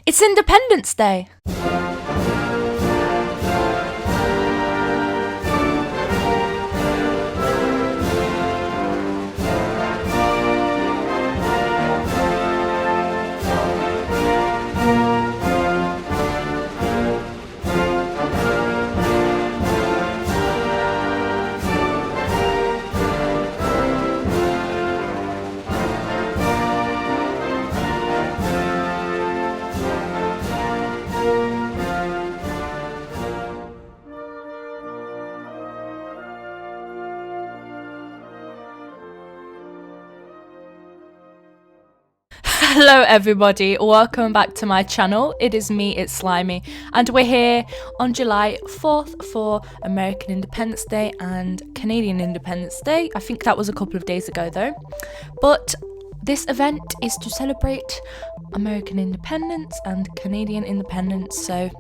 It's Independence Day! Hello everybody, welcome back to my channel. It is me, it's Slimy, and we're here on July 4th for American Independence Day and Canadian Independence Day. I think that was a couple of days ago though. But this event is to celebrate American independence and Canadian independence, so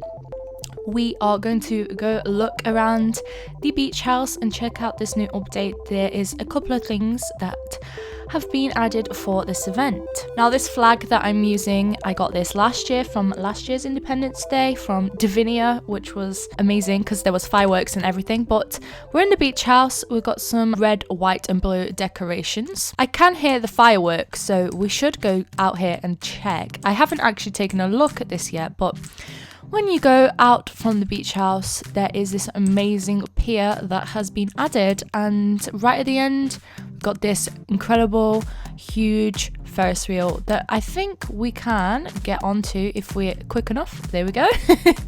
we are going to go look around the beach house and check out this new update. There is a couple of things that have been added for this event. Now this flag that I'm using, I got this last year from last year's Independence Day from Divinia, which was amazing because there was fireworks and everything. But we're in the beach house, we've got some red, white and blue decorations. I can hear the fireworks, so we should go out here and check. I haven't actually taken a look at this yet, but when you go out from the beach house, there is this amazing pier that has been added, and right at the end, we've got this incredible, huge Ferris wheel that I think we can get onto if we're quick enough. There we go.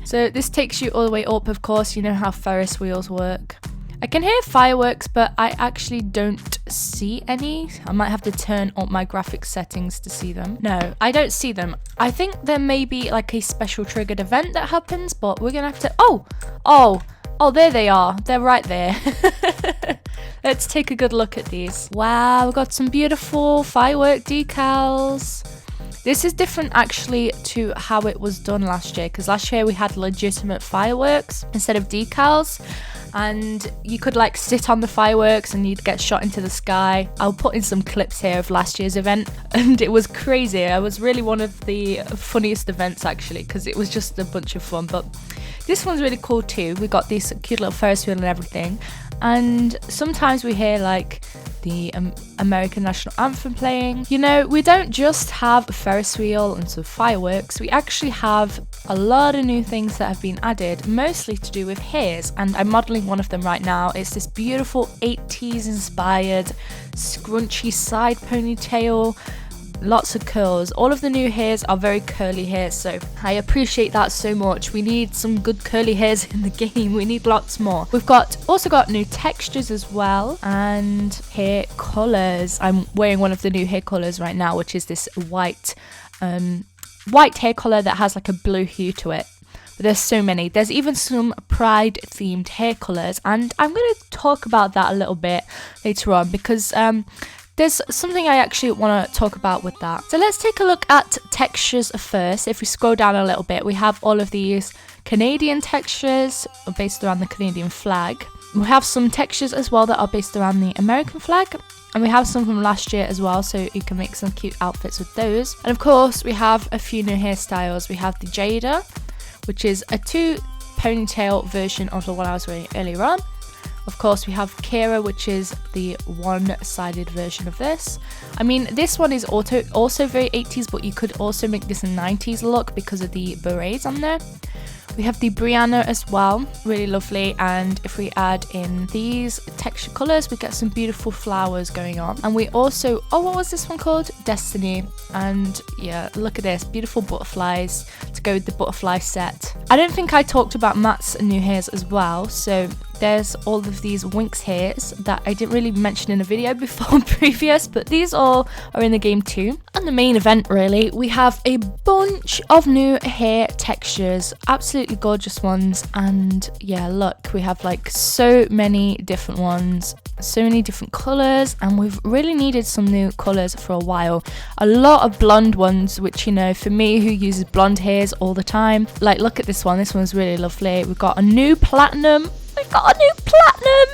So this takes you all the way up, of course, you know how Ferris wheels work. I can hear fireworks, but I actually don't see any. I might have to turn up my graphics settings to see them. No, I don't see them. I think there may be like a special triggered event that happens, but we're gonna have to... Oh, there they are. They're right there. Let's take a good look at these. Wow, we've got some beautiful firework decals. This is different actually to how it was done last year, because last year we had legitimate fireworks instead of decals. And you could like sit on the fireworks and you'd get shot into the sky. I'll put in some clips here of last year's event, and it was crazy. It was really one of the funniest events actually, because it was just a bunch of fun. But this one's really cool too. We got this cute little Ferris wheel and everything, and sometimes we hear like the American national anthem playing. You know, we don't just have a Ferris wheel and some fireworks, we actually have a lot of new things that have been added, mostly to do with hairs, and I'm modeling one of them right now. It's this beautiful 80s inspired scrunchy side ponytail, lots of curls. All of the new hairs are very curly hairs, so I appreciate that so much. We need some good curly hairs in the game. We need lots more. We've also got new textures as well, and hair colors. I'm wearing one of the new hair colors right now, which is this white hair color that has like a blue hue to it. But there's so many. There's even some pride themed hair colors, and I'm going to talk about that a little bit later on, because there's something I actually want to talk about with that. So let's take a look at textures first. If we scroll down a little bit, we have all of these Canadian textures based around the Canadian flag. We have some textures as well that are based around the American flag. And we have some from last year as well, so you can make some cute outfits with those. And of course, we have a few new hairstyles. We have the Jada, which is a 2 ponytail version of the one I was wearing earlier on. Of course, we have Kira, which is the one-sided version of this. I mean, this one is also very 80s, but you could also make this a 90s look because of the berets on there. We have the Brianna as well, really lovely, and if we add in these texture colours, we get some beautiful flowers going on. And we also, what was this one called? Destiny. And yeah, look at this, beautiful butterflies to go with the butterfly set. I don't think I talked about Matt's new hairs as well, so there's all of these Winx hairs that I didn't really mention in a video before previous, but these all are in the game too. And the main event really, we have a bunch of new hair textures, absolutely gorgeous ones. And yeah, look, we have like so many different ones, so many different colours, and we've really needed some new colours for a while. A lot of blonde ones, which, you know, for me who uses blonde hairs all the time, like look at this one, this one's really lovely. We've got a new platinum. We've got a new platinum.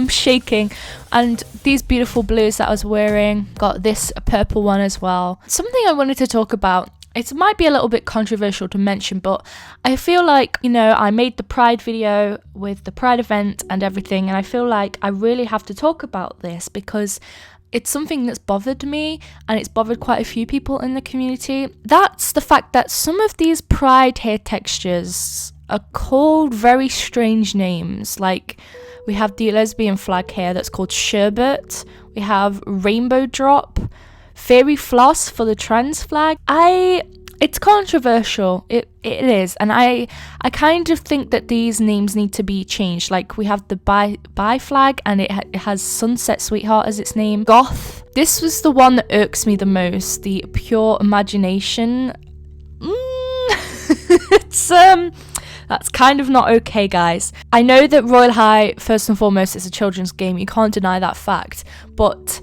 I'm shaking. And these beautiful blues that I was wearing, got this purple one as well. Something I wanted to talk about, it might be a little bit controversial to mention, but I feel like, you know, I made the Pride video with the Pride event and everything, and I feel like I really have to talk about this because it's something that's bothered me, and it's bothered quite a few people in the community. That's the fact that some of these Pride hair textures are called very strange names. Like, we have the lesbian flag hair that's called sherbet. We have rainbow drop, fairy floss for the trans flag. It's controversial. It is, and I kind of think that these names need to be changed. Like, we have the bi flag, and it has Sunset Sweetheart as its name. Goth. This was the one that irks me the most. The pure imagination. That's kind of not okay, guys. I know that Royale High, first and foremost, is a children's game. You can't deny that fact. But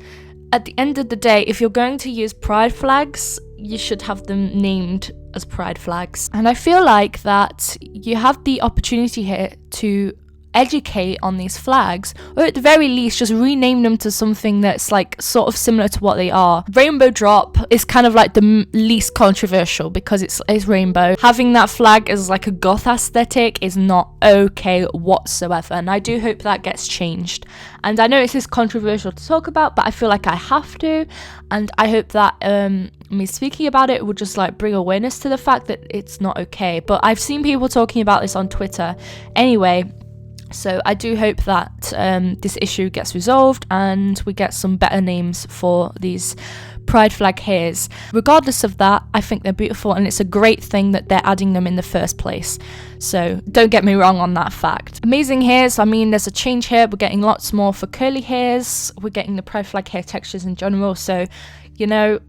at the end of the day, if you're going to use pride flags, you should have them named as pride flags. And I feel like that you have the opportunity here to educate on these flags, or at the very least just rename them to something that's like sort of similar to what they are. Rainbow drop is kind of like the least controversial because it's rainbow. Having that flag as like a goth aesthetic is not okay whatsoever, and I do hope that gets changed. And I know this is controversial to talk about, but I feel like I have to, and I hope that me speaking about it will just like bring awareness to the fact that it's not okay. But I've seen people talking about this on Twitter anyway. So I do hope that this issue gets resolved and we get some better names for these pride flag hairs. Regardless of that, I think they're beautiful, and it's a great thing that they're adding them in the first place. So don't get me wrong on that fact. Amazing hairs. I mean, there's a change here. We're getting lots more for curly hairs. We're getting the pride flag hair textures in general. So, you know,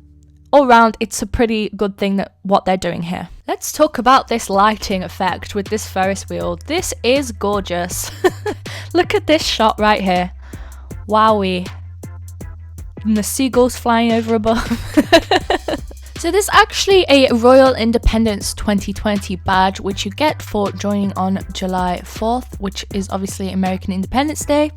all round, it's a pretty good thing that what they're doing here. Let's talk about this lighting effect with this Ferris wheel. This is gorgeous. Look at this shot right here. Wowee. And the seagulls flying over above. So there's actually a Royal Independence 2020 badge which you get for joining on July 4th, which is obviously American Independence Day.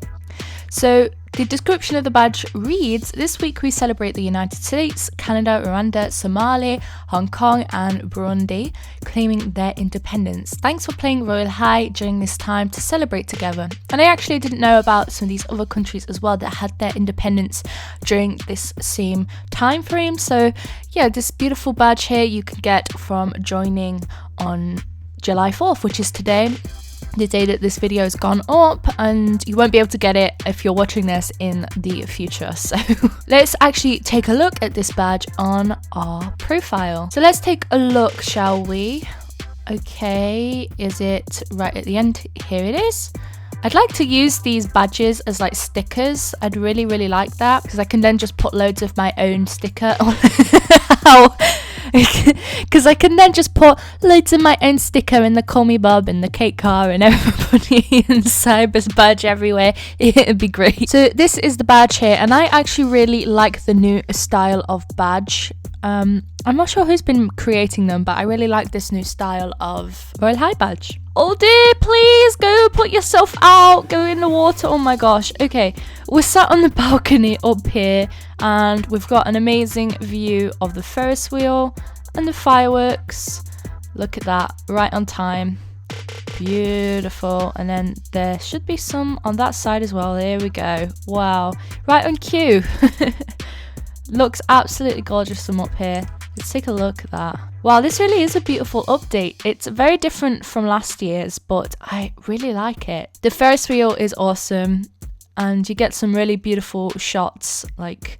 So the description of the badge reads, "This week we celebrate the United States, Canada, Rwanda, Somalia, Hong Kong and Burundi claiming their independence. Thanks for playing Royale High during this time to celebrate together." And I actually didn't know about some of these other countries as well that had their independence during this same time frame. So yeah, this beautiful badge here you can get from joining on July 4th, which is today, the day that this video has gone up, and you won't be able to get it if you're watching this in the future. So let's actually take a look at this badge on our profile. So let's take a look, shall we? Okay, is it right at the end? Here it is. I'd like to use these badges as like stickers. I'd really like that because I can then just put loads of my own sticker on. Because I can then just put loads of my own sticker in the Call Me Bob and the cake car and everybody inside this badge everywhere. It'd be great. So this is the badge here, and I actually really like the new style of badge. I'm not sure who's been creating them, but I really like this new style of Royale High badge. Oh dear, please go put yourself out, go in the water. Oh my gosh. Okay, we're sat on the balcony up here and we've got an amazing view of the Ferris wheel and the fireworks. Look at that, right on time. Beautiful. And then there should be some on that side as well. There we go. Wow, right on cue. Looks absolutely gorgeous from up here. Let's take a look at that. Wow, this really is a beautiful update. It's very different from last year's, but I really like it. The Ferris wheel is awesome, and you get some really beautiful shots like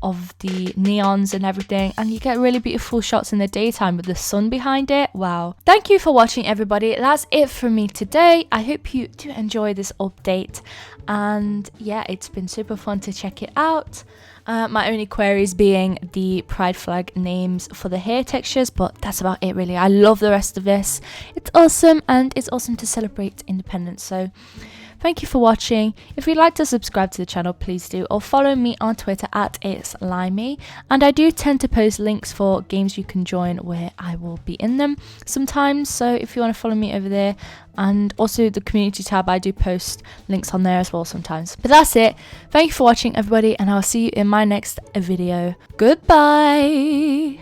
of the neons and everything, and you get really beautiful shots in the daytime with the sun behind it. Wow. Thank you for watching, everybody. That's it from me today. I hope you do enjoy this update, and yeah, it's been super fun to check it out. My only queries being the pride flag names for the hair textures, but that's about it really. I love the rest of this. It's awesome, and it's awesome to celebrate independence. So thank you for watching. If you'd like to subscribe to the channel, please do, or follow me on Twitter at itslimey. And I do tend to post links for games you can join where I will be in them sometimes, so if you want to follow me over there, and also the community tab, I do post links on there as well sometimes. But that's it. Thank you for watching, everybody, and I'll see you in my next video. Goodbye.